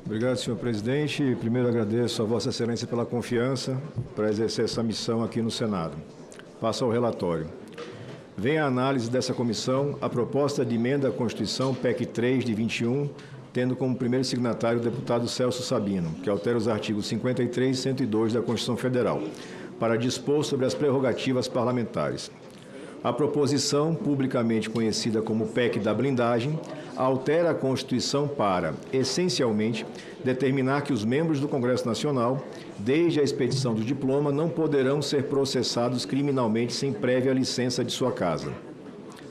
Obrigado, senhor presidente. Primeiro agradeço a Vossa Excelência pela confiança para exercer essa missão aqui no Senado. Passo ao relatório. Vem a análise dessa comissão a proposta de emenda à Constituição PEC 3 de 21, tendo como primeiro signatário o deputado Celso Sabino, que altera os artigos 53 e 102 da Constituição Federal, para dispor sobre as prerrogativas parlamentares. A proposição, publicamente conhecida como PEC da blindagem, altera a Constituição para, essencialmente, determinar que os membros do Congresso Nacional, desde a expedição do diploma, não poderão ser processados criminalmente sem prévia licença de sua casa.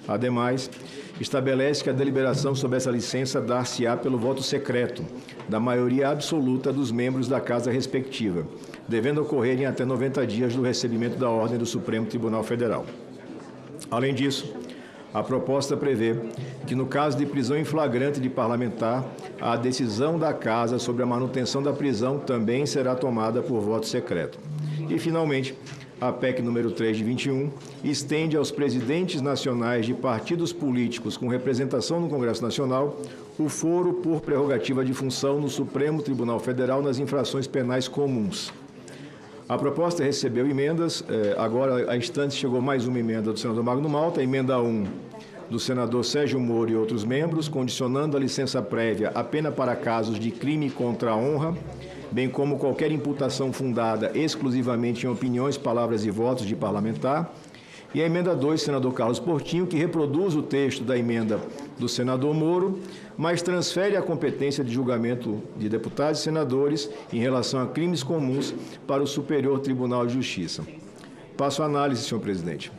Ademais, estabelece que a deliberação sobre essa licença dar-se-á pelo voto secreto, da maioria absoluta dos membros da casa respectiva, devendo ocorrer em até 90 dias do recebimento da ordem do Supremo Tribunal Federal. Além disso, a proposta prevê que, no caso de prisão em flagrante de parlamentar, a decisão da Casa sobre a manutenção da prisão também será tomada por voto secreto. E, finalmente, a PEC número 3 de 21 estende aos presidentes nacionais de partidos políticos com representação no Congresso Nacional o foro por prerrogativa de função no Supremo Tribunal Federal nas infrações penais comuns. A proposta recebeu emendas, agora, a instante, chegou mais uma emenda do senador Magno Malta, a emenda 1 do senador Sérgio Moro e outros membros, condicionando a licença prévia apenas para casos de crime contra a honra, bem como qualquer imputação fundada exclusivamente em opiniões, palavras e votos de parlamentar. E a emenda 2, senador Carlos Portinho, que reproduz o texto da emenda do senador Moro, mas transfere a competência de julgamento de deputados e senadores em relação a crimes comuns para o Superior Tribunal de Justiça. Passo a análise, senhor presidente.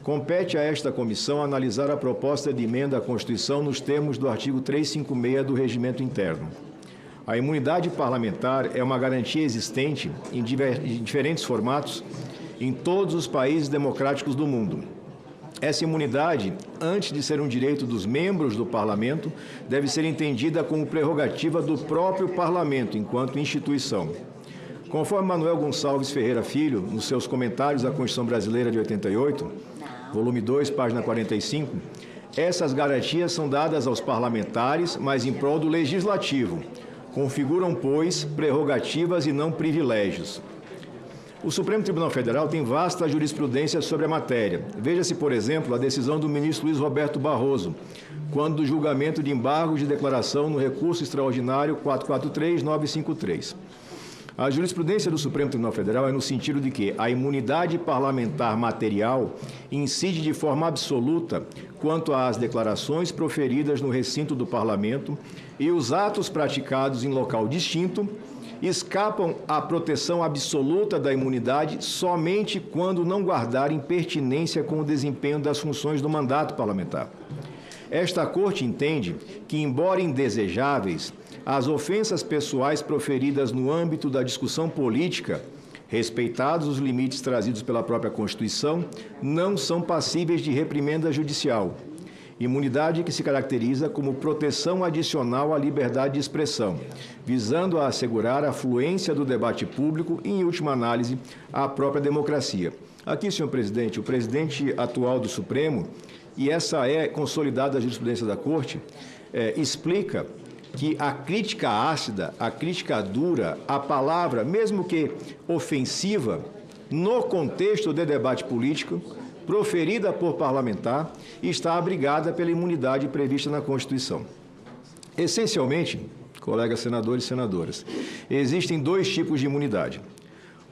Compete a esta comissão analisar a proposta de emenda à Constituição nos termos do artigo 356 do Regimento Interno. A imunidade parlamentar é uma garantia existente em diferentes formatos em todos os países democráticos do mundo. Essa imunidade, antes de ser um direito dos membros do Parlamento, deve ser entendida como prerrogativa do próprio Parlamento, enquanto instituição. Conforme Manuel Gonçalves Ferreira Filho, nos seus comentários à Constituição Brasileira de 88, volume 2, página 45, essas garantias são dadas aos parlamentares, mas em prol do legislativo. Configuram, pois, prerrogativas e não privilégios. O Supremo Tribunal Federal tem vasta jurisprudência sobre a matéria. Veja-se, por exemplo, a decisão do ministro Luiz Roberto Barroso, quando do julgamento de embargo de declaração no recurso extraordinário 443-953. A jurisprudência do Supremo Tribunal Federal é no sentido de que a imunidade parlamentar material incide de forma absoluta quanto às declarações proferidas no recinto do Parlamento e os atos praticados em local distinto escapam à proteção absoluta da imunidade somente quando não guardarem pertinência com o desempenho das funções do mandato parlamentar. Esta Corte entende que, embora indesejáveis, as ofensas pessoais proferidas no âmbito da discussão política, respeitados os limites trazidos pela própria Constituição, não são passíveis de reprimenda judicial. Imunidade que se caracteriza como proteção adicional à liberdade de expressão, visando a assegurar a fluência do debate público e, em última análise, a própria democracia. Aqui, senhor presidente, o presidente atual do Supremo, e essa é consolidada a jurisprudência da Corte, explica que a crítica ácida, a crítica dura, a palavra, mesmo que ofensiva, no contexto de debate político, proferida por parlamentar, está abrigada pela imunidade prevista na Constituição. Essencialmente, colegas senadores e senadoras, existem dois tipos de imunidade.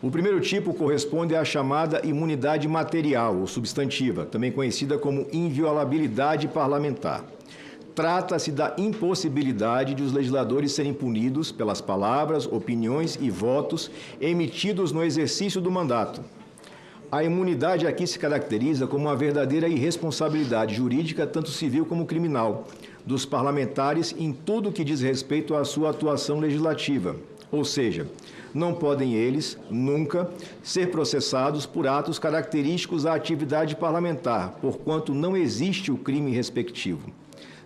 O primeiro tipo corresponde à chamada imunidade material ou substantiva, também conhecida como inviolabilidade parlamentar. Trata-se da impossibilidade de os legisladores serem punidos pelas palavras, opiniões e votos emitidos no exercício do mandato. A imunidade aqui se caracteriza como uma verdadeira irresponsabilidade jurídica, tanto civil como criminal, dos parlamentares em tudo que diz respeito à sua atuação legislativa. Ou seja, não podem eles, nunca, ser processados por atos característicos à atividade parlamentar, porquanto não existe o crime respectivo.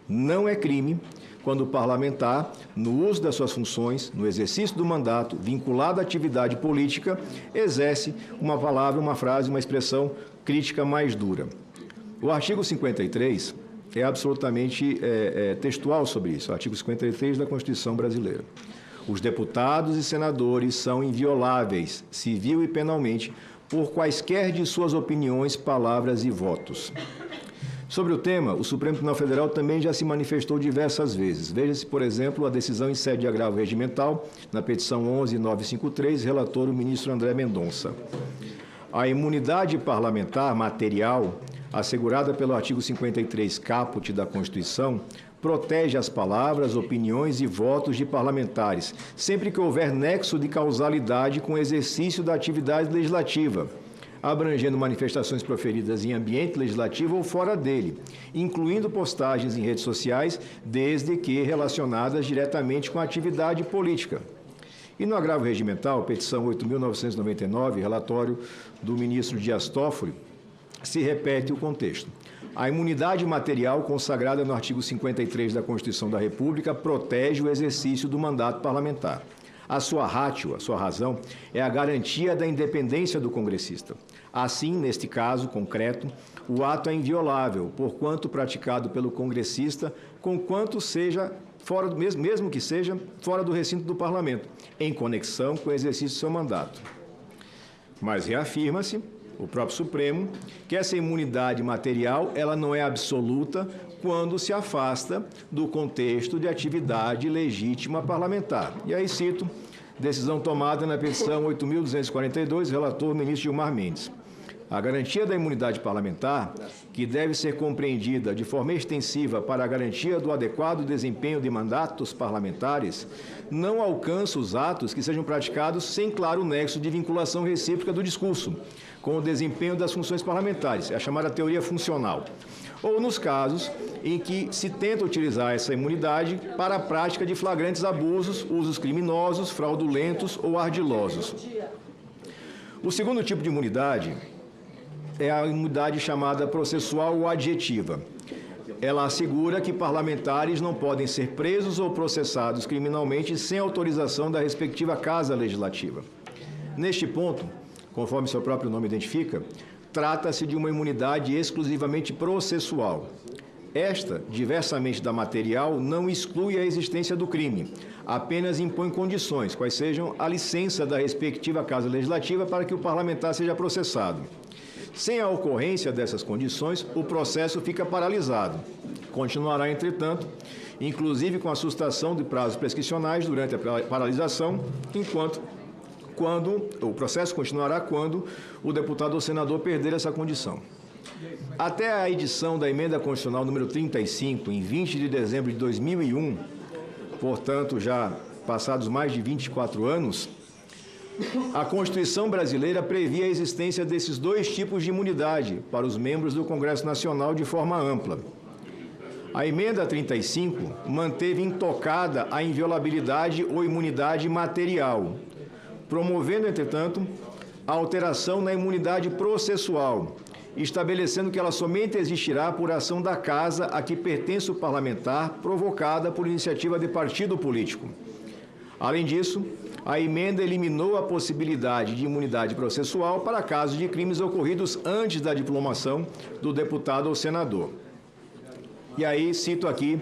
Não é crime quando o parlamentar, no uso das suas funções, no exercício do mandato, vinculado à atividade política, exerce uma palavra, uma frase, uma expressão crítica mais dura. O artigo 53 é absolutamente textual sobre isso, o artigo 53 da Constituição Brasileira. Os deputados e senadores são invioláveis, civil e penalmente, por quaisquer de suas opiniões, palavras e votos. Sobre o tema, o Supremo Tribunal Federal também já se manifestou diversas vezes. Veja-se, por exemplo, a decisão em sede de agravo regimental, na petição 11.953, relator o ministro André Mendonça. A imunidade parlamentar material, assegurada pelo artigo 53 caput da Constituição, protege as palavras, opiniões e votos de parlamentares, sempre que houver nexo de causalidade com o exercício da atividade legislativa, abrangendo manifestações proferidas em ambiente legislativo ou fora dele, incluindo postagens em redes sociais, desde que relacionadas diretamente com a atividade política. E no agravo regimental, petição 8.999, relatório do ministro Dias Toffoli, se repete o contexto. A imunidade material consagrada no artigo 53 da Constituição da República protege o exercício do mandato parlamentar. A sua ratio, a sua razão, é a garantia da independência do congressista. Assim, neste caso concreto, o ato é inviolável, porquanto praticado pelo congressista, conquanto seja fora, mesmo que seja fora do recinto do parlamento, em conexão com o exercício do seu mandato. Mas reafirma-se, o próprio Supremo, que essa imunidade material ela não é absoluta quando se afasta do contexto de atividade legítima parlamentar. E aí cito, decisão tomada na petição 8.242, relator ministro Gilmar Mendes. A garantia da imunidade parlamentar, que deve ser compreendida de forma extensiva para a garantia do adequado desempenho de mandatos parlamentares, não alcança os atos que sejam praticados sem claro nexo de vinculação recíproca do discurso com o desempenho das funções parlamentares, é a chamada teoria funcional, ou nos casos em que se tenta utilizar essa imunidade para a prática de flagrantes abusos, usos criminosos, fraudulentos ou ardilosos. O segundo tipo de imunidade é a imunidade chamada processual ou adjetiva. Ela assegura que parlamentares não podem ser presos ou processados criminalmente sem autorização da respectiva Casa Legislativa. Neste ponto, conforme seu próprio nome identifica, trata-se de uma imunidade exclusivamente processual. Esta, diversamente da material, não exclui a existência do crime, apenas impõe condições, quais sejam a licença da respectiva Casa Legislativa para que o parlamentar seja processado. Sem a ocorrência dessas condições, o processo fica paralisado. Continuará, entretanto, inclusive com a sustação de prazos prescricionais durante a paralisação, o processo continuará quando o deputado ou senador perder essa condição. Até a edição da Emenda Constitucional número 35, em 20 de dezembro de 2001, portanto, já passados mais de 24 anos, a Constituição brasileira previa a existência desses dois tipos de imunidade para os membros do Congresso Nacional de forma ampla. A Emenda 35 manteve intocada a inviolabilidade ou imunidade material, promovendo, entretanto, a alteração na imunidade processual, estabelecendo que ela somente existirá por ação da Casa a que pertence o parlamentar provocada por iniciativa de partido político. Além disso, a emenda eliminou a possibilidade de imunidade processual para casos de crimes ocorridos antes da diplomação do deputado ou senador. E aí cito aqui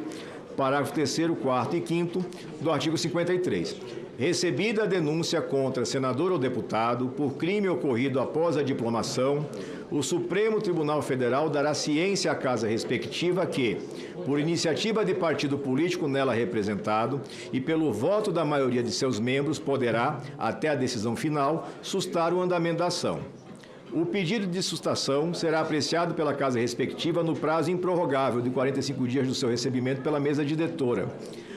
parágrafo 3º, 4º e 5º do artigo 53. Recebida a denúncia contra senador ou deputado por crime ocorrido após a diplomação, o Supremo Tribunal Federal dará ciência à Casa respectiva que, por iniciativa de partido político nela representado e pelo voto da maioria de seus membros, poderá, até a decisão final, sustar o andamento da ação. O pedido de sustação será apreciado pela Casa respectiva no prazo improrrogável de 45 dias do seu recebimento pela mesa diretora.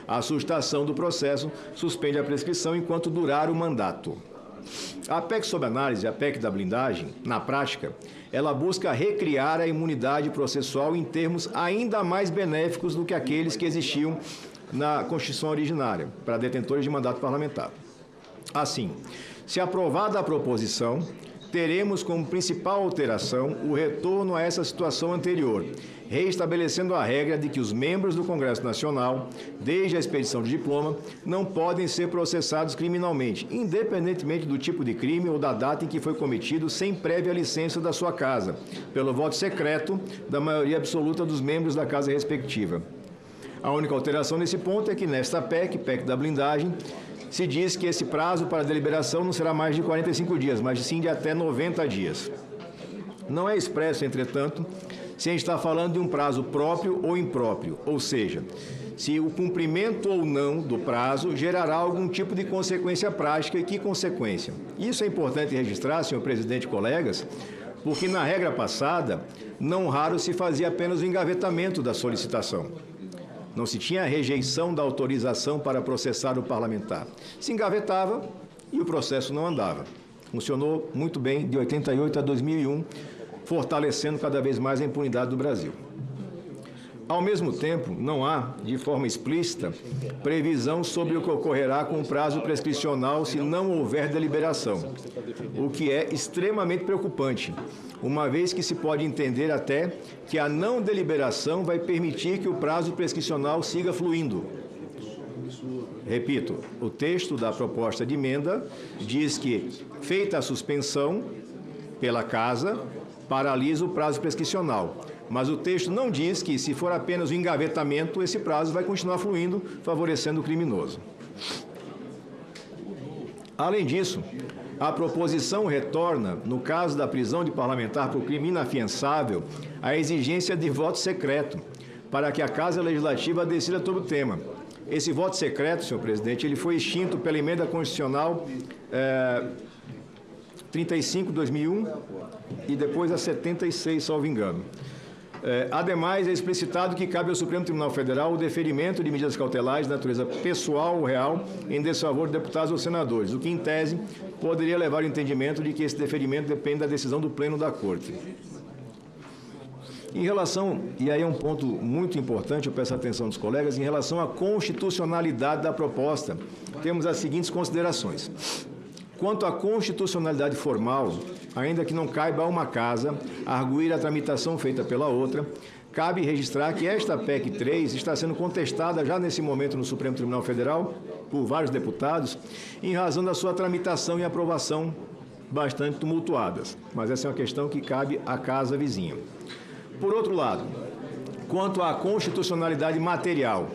A sustação do processo suspende a prescrição enquanto durar o mandato. A PEC sob análise, a PEC da blindagem, na prática, ela busca recriar a imunidade processual em termos ainda mais benéficos do que aqueles que existiam na Constituição originária, para detentores de mandato parlamentar. Assim, se aprovada a proposição, teremos como principal alteração o retorno a essa situação anterior, reestabelecendo a regra de que os membros do Congresso Nacional, desde a expedição de diploma, não podem ser processados criminalmente, independentemente do tipo de crime ou da data em que foi cometido, sem prévia licença da sua casa, pelo voto secreto da maioria absoluta dos membros da casa respectiva. A única alteração nesse ponto é que nesta PEC, PEC da blindagem, se diz que esse prazo para deliberação não será mais de 45 dias, mas sim de até 90 dias. Não é expresso, entretanto, se a gente está falando de um prazo próprio ou impróprio, ou seja, se o cumprimento ou não do prazo gerará algum tipo de consequência prática e que consequência. Isso é importante registrar, senhor presidente e colegas, porque na regra passada, não raro se fazia apenas o engavetamento da solicitação. Não se tinha a rejeição da autorização para processar o parlamentar. Se engavetava e o processo não andava. Funcionou muito bem de 88 a 2001, fortalecendo cada vez mais a impunidade do Brasil. Ao mesmo tempo, não há, de forma explícita, previsão sobre o que ocorrerá com o prazo prescricional se não houver deliberação, o que é extremamente preocupante, uma vez que se pode entender até que a não deliberação vai permitir que o prazo prescricional siga fluindo. Repito, o texto da proposta de emenda diz que, feita a suspensão pela Casa, paralisa o prazo prescricional. Mas o texto não diz que, se for apenas o engavetamento, esse prazo vai continuar fluindo, favorecendo o criminoso. Além disso, a proposição retorna, no caso da prisão de parlamentar por crime inafiançável, a exigência de voto secreto, para que a Casa Legislativa decida todo o tema. Esse voto secreto, senhor presidente, ele foi extinto pela emenda constitucional 35/2001 e depois a 76, salvo engano. Ademais, é explicitado que cabe ao Supremo Tribunal Federal o deferimento de medidas cautelares de natureza pessoal ou real em desfavor de deputados ou senadores, o que, em tese, poderia levar ao entendimento de que esse deferimento depende da decisão do Pleno da Corte. Em relação, e aí é um ponto muito importante, eu peço a atenção dos colegas, em relação à constitucionalidade da proposta, temos as seguintes considerações. Quanto à constitucionalidade formal, ainda que não caiba a uma casa arguir a tramitação feita pela outra, cabe registrar que esta PEC 3 está sendo contestada já nesse momento no Supremo Tribunal Federal por vários deputados, em razão da sua tramitação e aprovação bastante tumultuadas. Mas essa é uma questão que cabe à casa vizinha. Por outro lado, quanto à constitucionalidade material,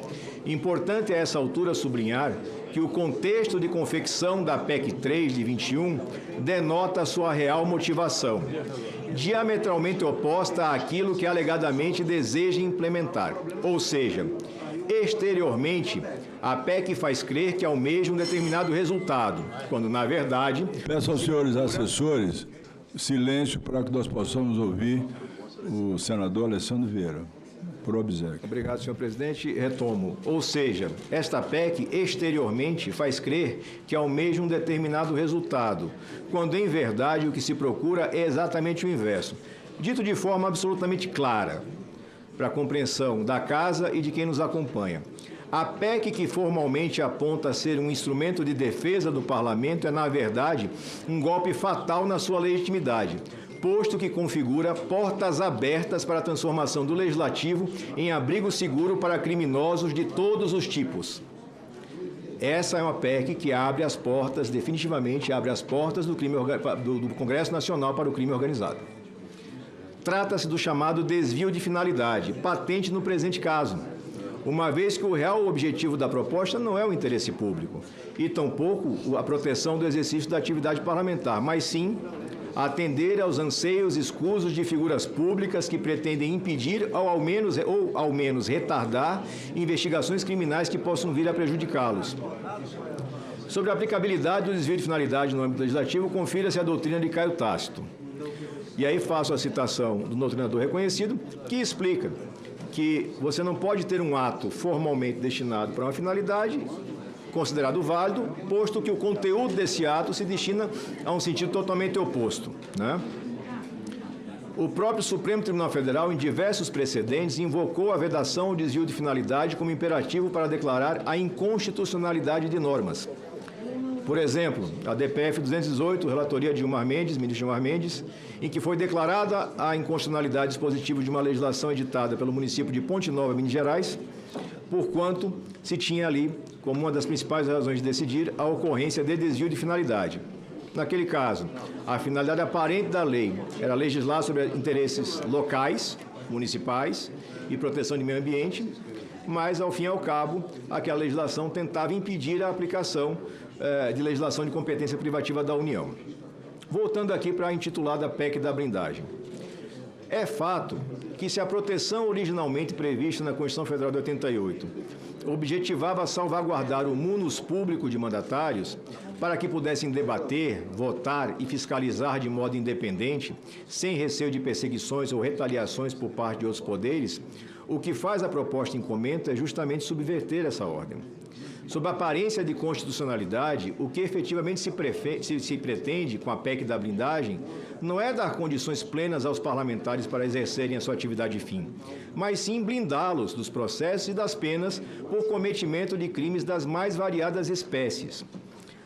importante a essa altura sublinhar que o contexto de confecção da PEC 3 de 21 denota sua real motivação, diametralmente oposta àquilo que alegadamente deseja implementar. Ou seja, exteriormente, a PEC faz crer que almeja um determinado resultado, quando, na verdade... Peço aos senhores assessores silêncio para que nós possamos ouvir o senador Alessandro Vieira. Por obséquio. Obrigado, senhor presidente. Retomo. Ou seja, esta PEC exteriormente faz crer que almeja um determinado resultado, quando em verdade o que se procura é exatamente o inverso. Dito de forma absolutamente clara, para a compreensão da Casa e de quem nos acompanha. A PEC que formalmente aponta a ser um instrumento de defesa do Parlamento é, na verdade, um golpe fatal na sua legitimidade, posto que configura portas abertas para a transformação do Legislativo em abrigo seguro para criminosos de todos os tipos. Essa é uma PEC que abre as portas, definitivamente abre as portas do Congresso Nacional para o crime organizado. Trata-se do chamado desvio de finalidade, patente no presente caso, uma vez que o real objetivo da proposta não é o interesse público, e tampouco a proteção do exercício da atividade parlamentar, mas sim atender aos anseios escusos de figuras públicas que pretendem impedir ou ao menos retardar investigações criminais que possam vir a prejudicá-los. Sobre a aplicabilidade do desvio de finalidade no âmbito legislativo, confira-se a doutrina de Caio Tácito. E aí faço a citação do doutrinador reconhecido, que explica que você não pode ter um ato formalmente destinado para uma finalidade considerado válido, posto que o conteúdo desse ato se destina a um sentido totalmente oposto, né? O próprio Supremo Tribunal Federal, em diversos precedentes, invocou a vedação ao desvio de finalidade como imperativo para declarar a inconstitucionalidade de normas. Por exemplo, a DPF 218, relatoria de Gilmar Mendes, ministro Gilmar Mendes, em que foi declarada a inconstitucionalidade dispositiva de uma legislação editada pelo município de Ponte Nova, Minas Gerais, porquanto se tinha ali, como uma das principais razões de decidir, a ocorrência de desvio de finalidade. Naquele caso, a finalidade aparente da lei era legislar sobre interesses locais, municipais e proteção de meio ambiente, mas, ao fim e ao cabo, aquela legislação tentava impedir a aplicação de legislação de competência privativa da União. Voltando aqui para a intitulada PEC da blindagem. É fato que, se a proteção originalmente prevista na Constituição Federal de 88 objetivava salvaguardar o munus público de mandatários para que pudessem debater, votar e fiscalizar de modo independente, sem receio de perseguições ou retaliações por parte de outros poderes, o que faz a proposta em comento é justamente subverter essa ordem. Sob a aparência de constitucionalidade, o que efetivamente se pretende com a PEC da blindagem não é dar condições plenas aos parlamentares para exercerem a sua atividade fim, mas sim blindá-los dos processos e das penas por cometimento de crimes das mais variadas espécies.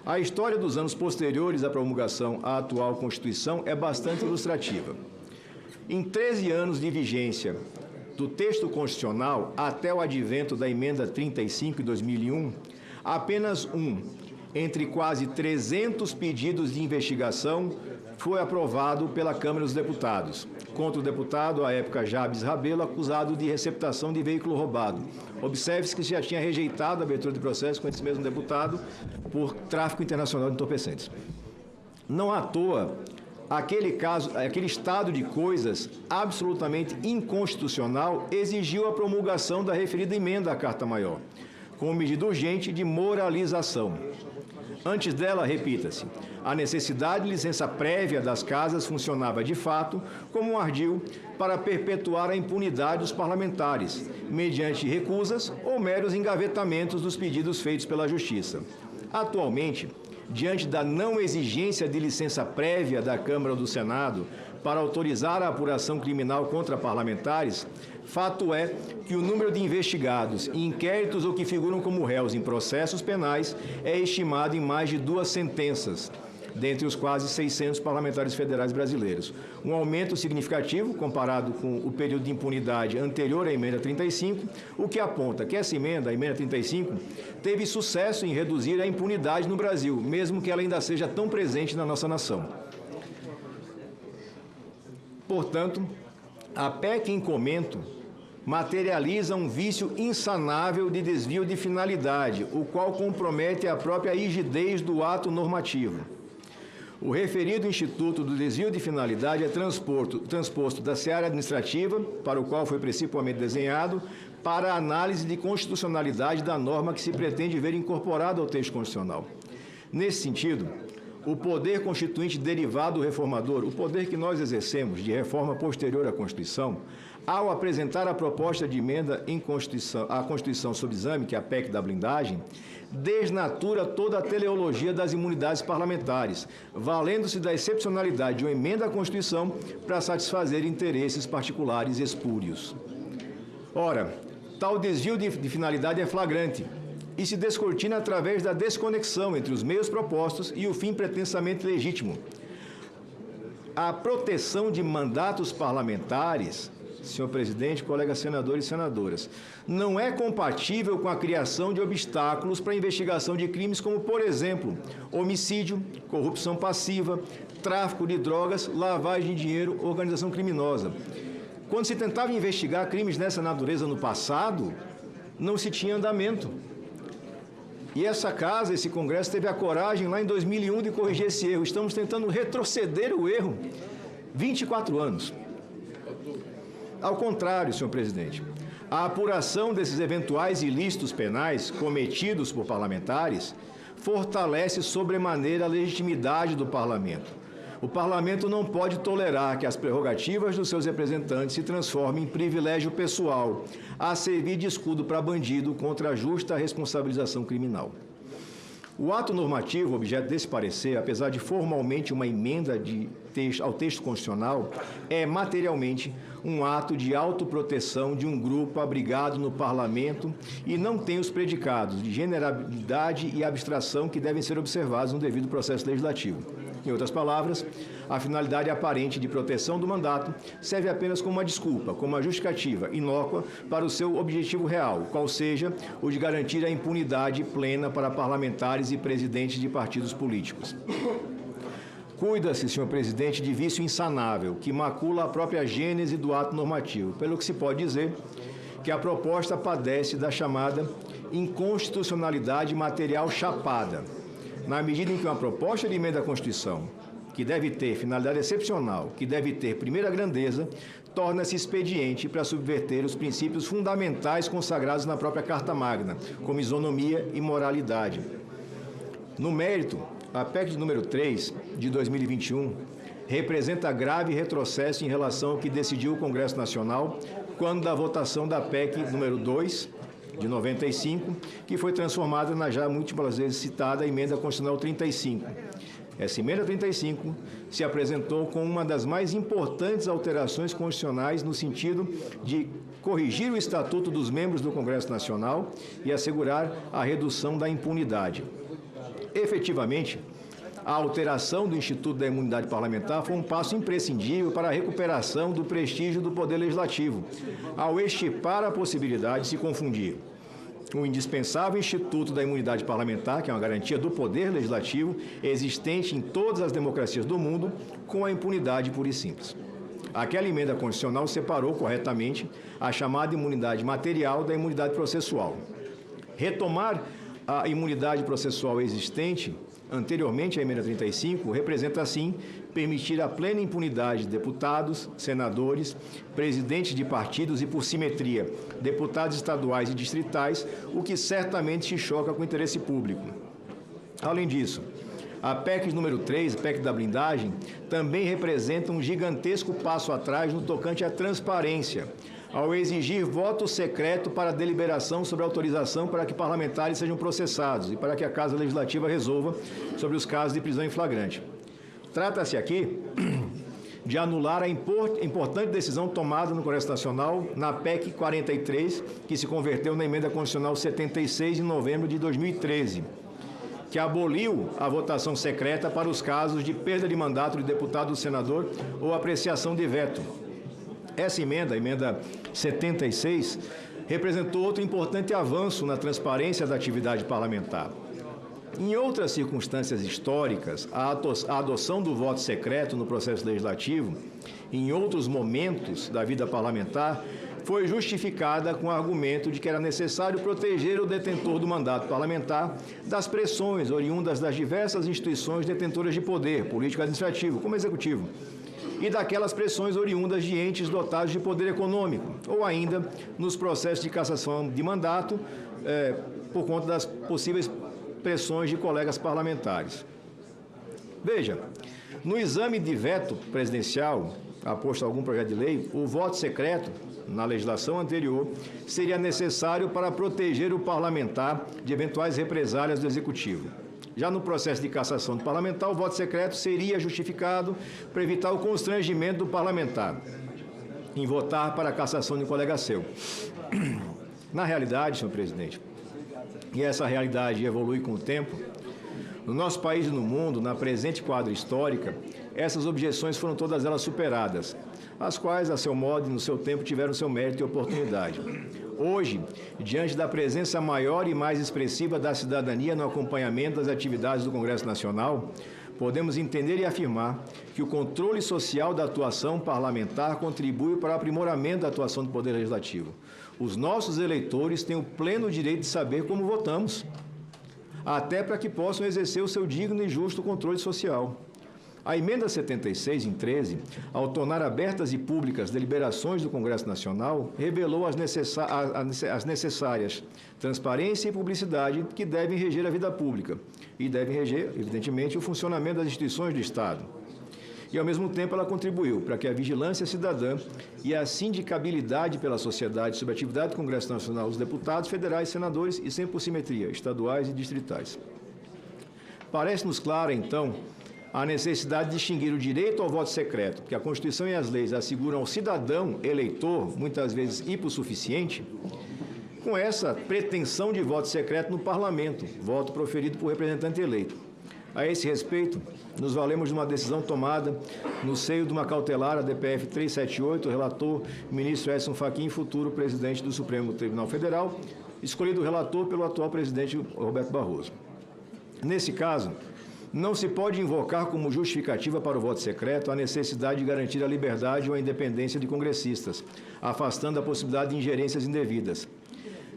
A história dos anos posteriores à promulgação à atual Constituição é bastante ilustrativa. Em 13 anos de vigência do texto constitucional até o advento da emenda 35 de 2001, apenas entre quase 300 pedidos de investigação foi aprovado pela Câmara dos Deputados, contra o deputado, à época Jabes Rabelo, acusado de receptação de veículo roubado. Observe-se que já tinha rejeitado a abertura de processo com esse mesmo deputado por tráfico internacional de entorpecentes. Não à toa, aquele estado de coisas absolutamente inconstitucional exigiu a promulgação da referida emenda à Carta Maior, como medida urgente de moralização. Antes dela, repita-se, a necessidade de licença prévia das casas funcionava de fato como um ardil para perpetuar a impunidade dos parlamentares, mediante recusas ou meros engavetamentos dos pedidos feitos pela Justiça. Atualmente, diante da não exigência de licença prévia da Câmara ou do Senado para autorizar a apuração criminal contra parlamentares, fato é que o número de investigados em inquéritos ou que figuram como réus em processos penais é estimado em mais de 2 centenas, dentre os quase 600 parlamentares federais brasileiros. Um aumento significativo comparado com o período de impunidade anterior à emenda 35, o que aponta que essa emenda, a emenda 35, teve sucesso em reduzir a impunidade no Brasil, mesmo que ela ainda seja tão presente na nossa nação. Portanto, a PEC em comento materializa um vício insanável de desvio de finalidade, o qual compromete a própria rigidez do ato normativo. O referido Instituto do Desvio de Finalidade é transposto da seara administrativa, para o qual foi principalmente desenhado, para a análise de constitucionalidade da norma que se pretende ver incorporada ao texto constitucional. Nesse sentido, o poder constituinte derivado do reformador, o poder que nós exercemos de reforma posterior à Constituição, ao apresentar a proposta de emenda à Constituição sob exame, que é a PEC da blindagem, desnatura toda a teleologia das imunidades parlamentares, valendo-se da excepcionalidade de uma emenda à Constituição para satisfazer interesses particulares espúrios. Ora, tal desvio de finalidade é flagrante e se descortina através da desconexão entre os meios propostos e o fim pretensamente legítimo. A proteção de mandatos parlamentares, senhor presidente, colegas senadores e senadoras, não é compatível com a criação de obstáculos para a investigação de crimes como, por exemplo, homicídio, corrupção passiva, tráfico de drogas, lavagem de dinheiro, organização criminosa. Quando se tentava investigar crimes dessa natureza no passado, não se tinha andamento. E essa casa, esse Congresso, teve a coragem lá em 2001 de corrigir esse erro. Estamos tentando retroceder o erro. 24 anos. Ao contrário, senhor presidente, a apuração desses eventuais ilícitos penais cometidos por parlamentares fortalece sobremaneira a legitimidade do parlamento. O parlamento não pode tolerar que as prerrogativas dos seus representantes se transformem em privilégio pessoal, a servir de escudo para bandido contra a justa responsabilização criminal. O ato normativo, objeto desse parecer, apesar de formalmente uma emenda ao texto constitucional, é materialmente um ato de autoproteção de um grupo abrigado no parlamento e não tem os predicados de generalidade e abstração que devem ser observados no devido processo legislativo. Em outras palavras, a finalidade aparente de proteção do mandato serve apenas como uma desculpa, como uma justificativa inócua para o seu objetivo real, qual seja o de garantir a impunidade plena para parlamentares e presidentes de partidos políticos. Cuida-se, senhor presidente, de vício insanável, que macula a própria gênese do ato normativo, pelo que se pode dizer que a proposta padece da chamada inconstitucionalidade material chapada, na medida em que uma proposta de emenda à Constituição, que deve ter finalidade excepcional, que deve ter primeira grandeza, torna-se expediente para subverter os princípios fundamentais consagrados na própria Carta Magna, como isonomia e moralidade. No mérito, a PEC de número 3, de 2021, representa grave retrocesso em relação ao que decidiu o Congresso Nacional quando da votação da PEC número 2, de 95, que foi transformada na já múltiplas vezes citada Emenda Constitucional 35. Essa Emenda 35 se apresentou como uma das mais importantes alterações constitucionais no sentido de corrigir o Estatuto dos membros do Congresso Nacional e assegurar a redução da impunidade. Efetivamente, a alteração do Instituto da Imunidade Parlamentar foi um passo imprescindível para a recuperação do prestígio do Poder Legislativo, ao extirpar a possibilidade de se confundir o indispensável Instituto da Imunidade Parlamentar, que é uma garantia do Poder Legislativo, existente em todas as democracias do mundo, com a impunidade pura e simples. Aquela emenda constitucional separou corretamente a chamada imunidade material da imunidade processual. Retomar a imunidade processual existente anteriormente à emenda 35 representa, assim, permitir a plena impunidade de deputados, senadores, presidentes de partidos e, por simetria, deputados estaduais e distritais, o que certamente se choca com o interesse público. Além disso, a PEC número 3, a PEC da blindagem, também representa um gigantesco passo atrás no tocante à transparência, ao exigir voto secreto para a deliberação sobre autorização para que parlamentares sejam processados e para que a Casa Legislativa resolva sobre os casos de prisão em flagrante. Trata-se aqui de anular a importante decisão tomada no Congresso Nacional na PEC 43, que se converteu na Emenda Constitucional 76 de novembro de 2013, que aboliu a votação secreta para os casos de perda de mandato de deputado ou senador ou apreciação de veto. Essa emenda, a emenda 76, representou outro importante avanço na transparência da atividade parlamentar. Em outras circunstâncias históricas, a adoção do voto secreto no processo legislativo, em outros momentos da vida parlamentar, foi justificada com o argumento de que era necessário proteger o detentor do mandato parlamentar das pressões oriundas das diversas instituições detentoras de poder político-administrativo, como executivo, e daquelas pressões oriundas de entes dotados de poder econômico, ou ainda nos processos de cassação de mandato, por conta das possíveis pressões de colegas parlamentares. Veja, no exame de veto presidencial, aposto a algum projeto de lei, o voto secreto, na legislação anterior, seria necessário para proteger o parlamentar de eventuais represálias do Executivo. Já no processo de cassação do parlamentar, o voto secreto seria justificado para evitar o constrangimento do parlamentar em votar para a cassação de um colega seu. Na realidade, senhor presidente, e essa realidade evolui com o tempo, no nosso país e no mundo, na presente quadra histórica, essas objeções foram todas elas superadas, as quais, a seu modo e no seu tempo, tiveram seu mérito e oportunidade. Hoje, diante da presença maior e mais expressiva da cidadania no acompanhamento das atividades do Congresso Nacional, podemos entender e afirmar que o controle social da atuação parlamentar contribui para o aprimoramento da atuação do Poder Legislativo. Os nossos eleitores têm o pleno direito de saber como votamos, até para que possam exercer o seu digno e justo controle social. A emenda 76, em 13, ao tornar abertas e públicas deliberações do Congresso Nacional, revelou as necessárias transparência e publicidade que devem reger a vida pública e devem reger, evidentemente, o funcionamento das instituições do Estado. E, ao mesmo tempo, ela contribuiu para que a vigilância cidadã e a sindicabilidade pela sociedade sobre a atividade do Congresso Nacional, os deputados federais, senadores e, sempre por simetria, estaduais e distritais. Parece-nos clara, então, a necessidade de distinguir o direito ao voto secreto, que a Constituição e as leis asseguram ao cidadão eleitor, muitas vezes hipossuficiente, com essa pretensão de voto secreto no parlamento, voto proferido por representante eleito. A esse respeito, nos valemos de uma decisão tomada no seio de uma cautelar, a DPF 378, o relator, ministro Edson Fachin, futuro presidente do Supremo Tribunal Federal, escolhido relator pelo atual presidente Roberto Barroso. Nesse caso, Não se pode invocar como justificativa para o voto secreto a necessidade de garantir a liberdade ou a independência de congressistas, afastando a possibilidade de ingerências indevidas.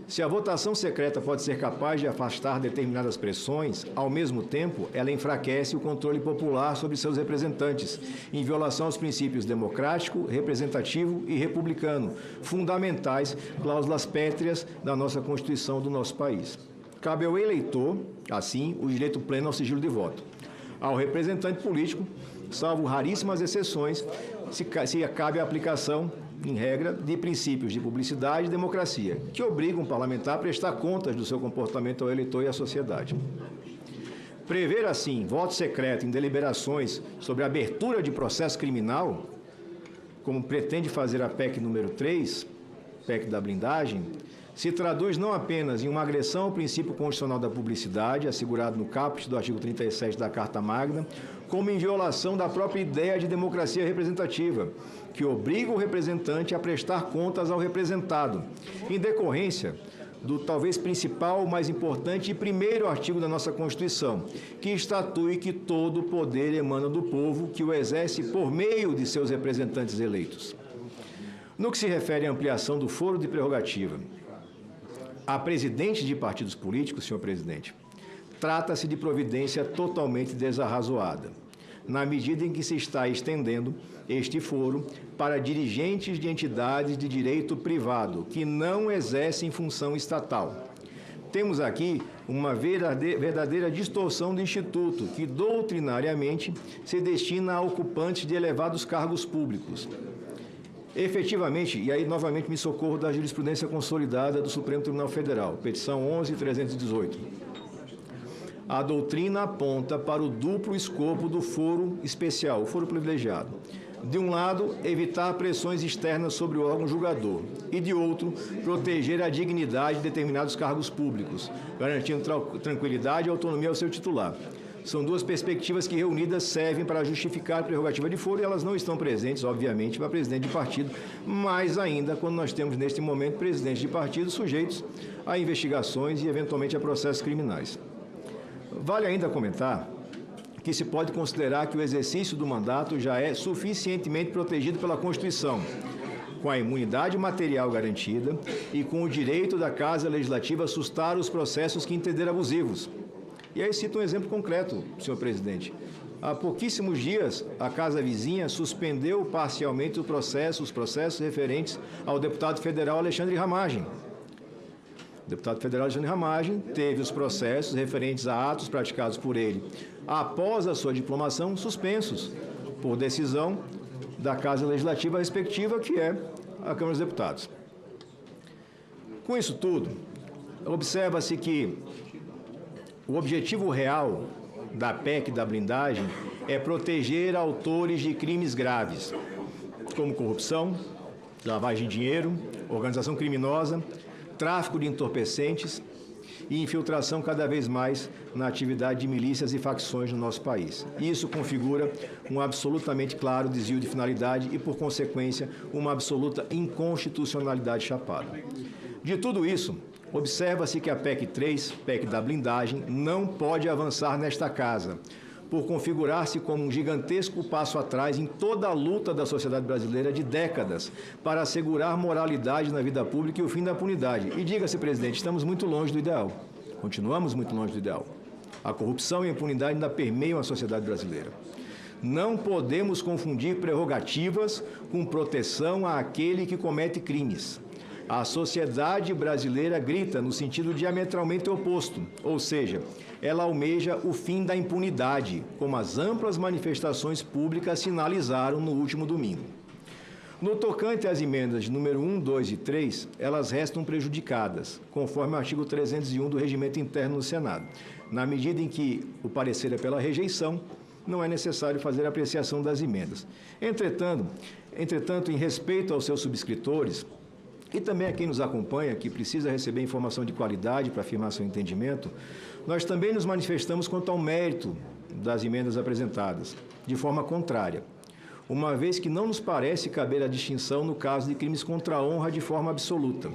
Se a votação secreta pode ser capaz de afastar determinadas pressões, ao mesmo tempo, ela enfraquece o controle popular sobre seus representantes, em violação aos princípios democrático, representativo e republicano, fundamentais, cláusulas pétreas da nossa Constituição do nosso país. Cabe ao eleitor, assim, o direito pleno ao sigilo de voto. Ao representante político, salvo raríssimas exceções, se cabe a aplicação, em regra, de princípios de publicidade e democracia, que obrigam o parlamentar a prestar contas do seu comportamento ao eleitor e à sociedade. Prever, assim, voto secreto em deliberações sobre a abertura de processo criminal, como pretende fazer a PEC número 3, PEC da blindagem, se traduz não apenas em uma agressão ao princípio constitucional da publicidade, assegurado no caput do artigo 37 da Carta Magna, como em violação da própria ideia de democracia representativa, que obriga o representante a prestar contas ao representado, em decorrência do talvez principal, mais importante e primeiro artigo da nossa Constituição, que estatui que todo o poder emana do povo, que o exerce por meio de seus representantes eleitos. No que se refere à ampliação do foro de prerrogativa a presidentes de partidos políticos, senhor presidente, trata-se de providência totalmente desarrazoada, na medida em que se está estendendo este foro para dirigentes de entidades de direito privado que não exercem função estatal. Temos aqui uma verdadeira distorção do Instituto, que doutrinariamente se destina a ocupantes de elevados cargos públicos. Efetivamente, e aí novamente me socorro da jurisprudência consolidada do Supremo Tribunal Federal, petição 11.318. A doutrina aponta para o duplo escopo do foro especial, o foro privilegiado. De um lado, evitar pressões externas sobre o órgão julgador e, de outro, proteger a dignidade de determinados cargos públicos, garantindo tranquilidade e autonomia ao seu titular. São duas perspectivas que, reunidas, servem para justificar a prerrogativa de foro e elas não estão presentes, obviamente, para presidente de partido, mais ainda quando nós temos, neste momento, presidentes de partido sujeitos a investigações e, eventualmente, a processos criminais. Vale ainda comentar que se pode considerar que o exercício do mandato já é suficientemente protegido pela Constituição, com a imunidade material garantida e com o direito da Casa Legislativa a sustar os processos que entender abusivos. E aí cito um exemplo concreto, senhor presidente. Há pouquíssimos dias, a Casa Vizinha suspendeu parcialmente os processos referentes ao deputado federal Alexandre Ramagem. O deputado federal Alexandre Ramagem teve os processos referentes a atos praticados por ele após a sua diplomação suspensos por decisão da Casa Legislativa respectiva, que é a Câmara dos Deputados. Com isso tudo, observa-se que o objetivo real da PEC da blindagem é proteger autores de crimes graves, como corrupção, lavagem de dinheiro, organização criminosa, tráfico de entorpecentes e infiltração cada vez mais na atividade de milícias e facções no nosso país. Isso configura um absolutamente claro desvio de finalidade e, por consequência, uma absoluta inconstitucionalidade chapada. De tudo isso, observa-se que a PEC 3, PEC da blindagem, não pode avançar nesta casa, por configurar-se como um gigantesco passo atrás em toda a luta da sociedade brasileira de décadas para assegurar moralidade na vida pública e o fim da impunidade. E diga-se, presidente, estamos muito longe do ideal. Continuamos muito longe do ideal. A corrupção e a impunidade ainda permeiam a sociedade brasileira. Não podemos confundir prerrogativas com proteção àquele que comete crimes. A sociedade brasileira grita no sentido diametralmente oposto, ou seja, ela almeja o fim da impunidade, como as amplas manifestações públicas sinalizaram no último domingo. No tocante às emendas de número 1, 2 e 3, elas restam prejudicadas, conforme o artigo 301 do Regimento Interno do Senado. Na medida em que o parecer é pela rejeição, não é necessário fazer apreciação das emendas. Entretanto, em respeito aos seus subscritores, e também a quem nos acompanha, que precisa receber informação de qualidade para afirmar seu entendimento, nós também nos manifestamos quanto ao mérito das emendas apresentadas, de forma contrária, uma vez que não nos parece caber a distinção no caso de crimes contra a honra de forma absoluta.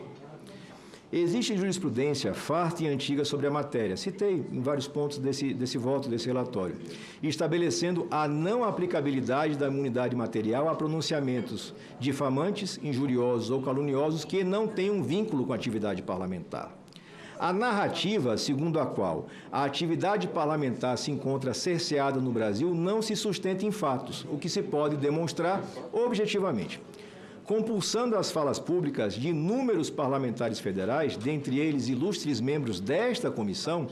Existe jurisprudência farta e antiga sobre a matéria, citei em vários pontos desse voto, desse relatório, estabelecendo a não aplicabilidade da imunidade material a pronunciamentos difamantes, injuriosos ou caluniosos que não tenham vínculo com a atividade parlamentar. A narrativa segundo a qual a atividade parlamentar se encontra cerceada no Brasil não se sustenta em fatos, o que se pode demonstrar objetivamente. Compulsando as falas públicas de inúmeros parlamentares federais, dentre eles ilustres membros desta comissão,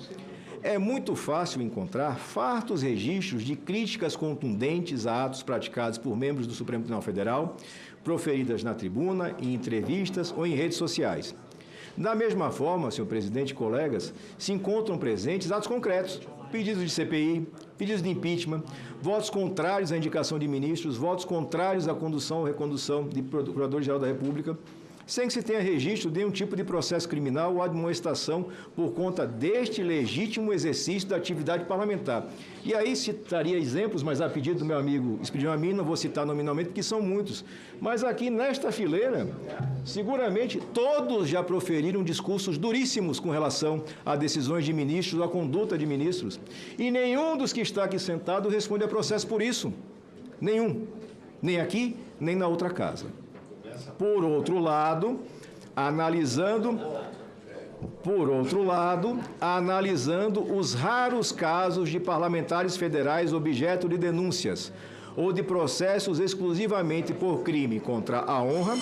é muito fácil encontrar fartos registros de críticas contundentes a atos praticados por membros do Supremo Tribunal Federal, proferidas na tribuna, em entrevistas ou em redes sociais. Da mesma forma, senhor presidente e colegas, se encontram presentes atos concretos, pedidos de CPI, pedidos de impeachment, votos contrários à indicação de ministros, votos contrários à condução ou recondução de Procurador-Geral da República, sem que se tenha registro de nenhum tipo de processo criminal ou admoestação por conta deste legítimo exercício da atividade parlamentar. E aí citaria exemplos, mas a pedido do meu amigo Expedião Amin, não vou citar nominalmente, porque são muitos. Mas aqui nesta fileira, seguramente todos já proferiram discursos duríssimos com relação a decisões de ministros, a conduta de ministros. E nenhum dos que está aqui sentado responde a processo por isso. Nenhum. Nem aqui, nem na outra casa. Por outro lado, analisando os raros casos de parlamentares federais objeto de denúncias ou de processos exclusivamente por crime contra a honra,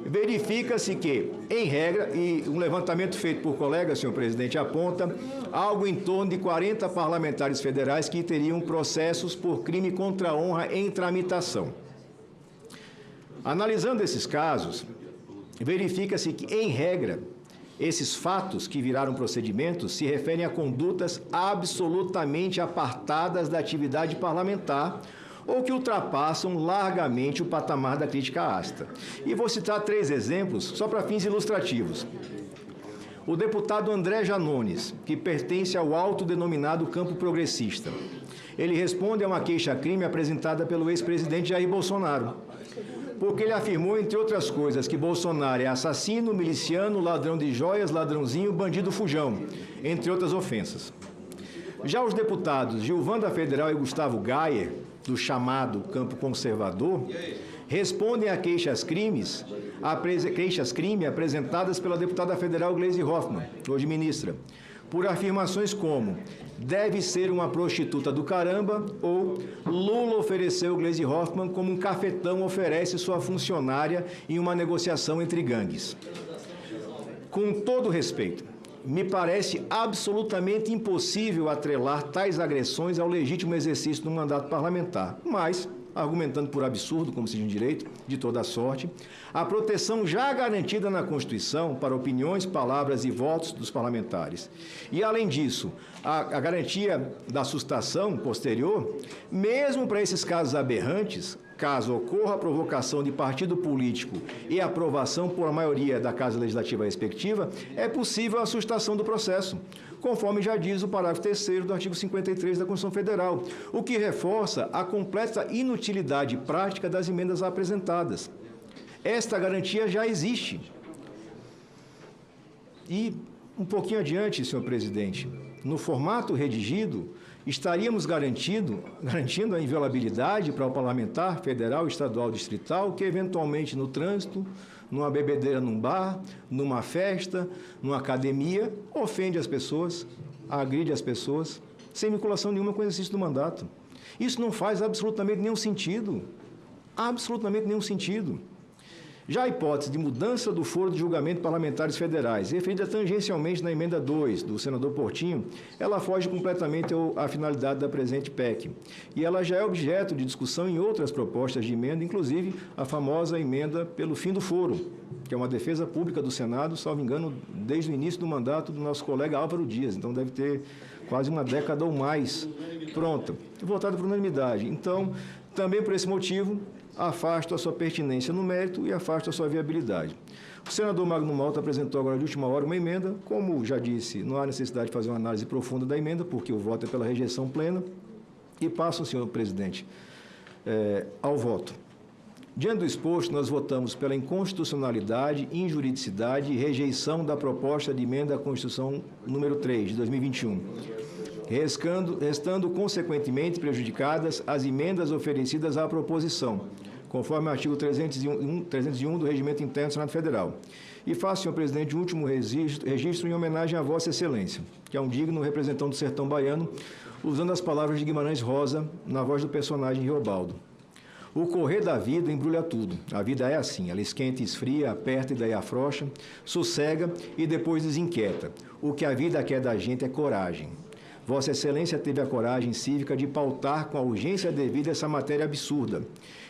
verifica-se que, em regra, e um levantamento feito por colegas, senhor presidente, aponta algo em torno de 40 parlamentares federais que teriam processos por crime contra a honra em tramitação. Analisando esses casos, verifica-se que, em regra, esses fatos que viraram procedimentos se referem a condutas absolutamente apartadas da atividade parlamentar ou que ultrapassam largamente o patamar da crítica ácida. E vou citar 3 exemplos, só para fins ilustrativos. O deputado André Janones, que pertence ao autodenominado campo progressista. Ele responde a uma queixa-crime apresentada pelo ex-presidente Jair Bolsonaro, porque ele afirmou, entre outras coisas, que Bolsonaro é assassino, miliciano, ladrão de joias, ladrãozinho, bandido fujão, entre outras ofensas. Já os deputados Gilvanda Federal e Gustavo Gayer, do chamado campo conservador, respondem a queixas-crime apresentadas pela deputada federal Gleisi Hoffmann, hoje ministra, por afirmações como deve ser uma prostituta do caramba ou Lula ofereceu Gleisi Hoffmann como um cafetão oferece sua funcionária em uma negociação entre gangues. Com todo respeito, me parece absolutamente impossível atrelar tais agressões ao legítimo exercício do mandato parlamentar, mas, argumentando por absurdo, como se diz em direito, de toda sorte, a proteção já garantida na Constituição para opiniões, palavras e votos dos parlamentares. E, além disso, a garantia da sustação posterior, mesmo para esses casos aberrantes, caso ocorra a provocação de partido político e aprovação por maioria da Casa Legislativa respectiva, é possível a sustação do processo, conforme já diz o parágrafo 3º do artigo 53 da Constituição Federal, o que reforça a completa inutilidade prática das emendas apresentadas. Esta garantia já existe. E, um pouquinho adiante, senhor presidente, no formato redigido, estaríamos garantindo a inviolabilidade para o parlamentar federal, estadual, distrital, que eventualmente no trânsito, numa bebedeira num bar, numa festa, numa academia, ofende as pessoas, agride as pessoas, sem vinculação nenhuma com o exercício do mandato. Isso não faz absolutamente nenhum sentido. Absolutamente nenhum sentido. Já a hipótese de mudança do foro de julgamento parlamentares federais, referida tangencialmente na emenda 2 do senador Portinho, ela foge completamente à finalidade da presente PEC. E ela já é objeto de discussão em outras propostas de emenda, inclusive a famosa emenda pelo fim do foro, que é uma defesa pública do Senado, salvo engano, desde o início do mandato do nosso colega Álvaro Dias. Então, deve ter quase uma década ou mais pronta, votada por unanimidade. Então, também por esse motivo, afasto a sua pertinência no mérito e afasto a sua viabilidade. O senador Magno Malta apresentou agora de última hora uma emenda, como já disse, não há necessidade de fazer uma análise profunda da emenda, porque o voto é pela rejeição plena, e passo, senhor presidente, ao voto. Diante do exposto, nós votamos pela inconstitucionalidade, injuridicidade e rejeição da proposta de emenda à Constituição número 3, de 2021, restando consequentemente prejudicadas as emendas oferecidas à proposição, conforme o artigo 301 do Regimento Interno do Senado Federal. E faço, senhor presidente, um último registro em homenagem a Vossa Excelência, que é um digno representante do sertão baiano, usando as palavras de Guimarães Rosa, na voz do personagem Riobaldo. O correr da vida embrulha tudo. A vida é assim, ela esquenta e esfria, aperta e daí afrouxa, sossega e depois desinquieta. O que a vida quer da gente é coragem. Vossa Excelência teve a coragem cívica de pautar com a urgência devida essa matéria absurda.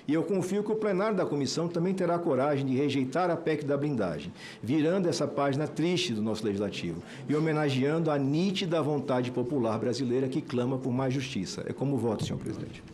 E eu confio que o plenário da comissão também terá a coragem de rejeitar a PEC da blindagem, virando essa página triste do nosso legislativo e homenageando a nítida vontade popular brasileira que clama por mais justiça. É como voto, senhor presidente.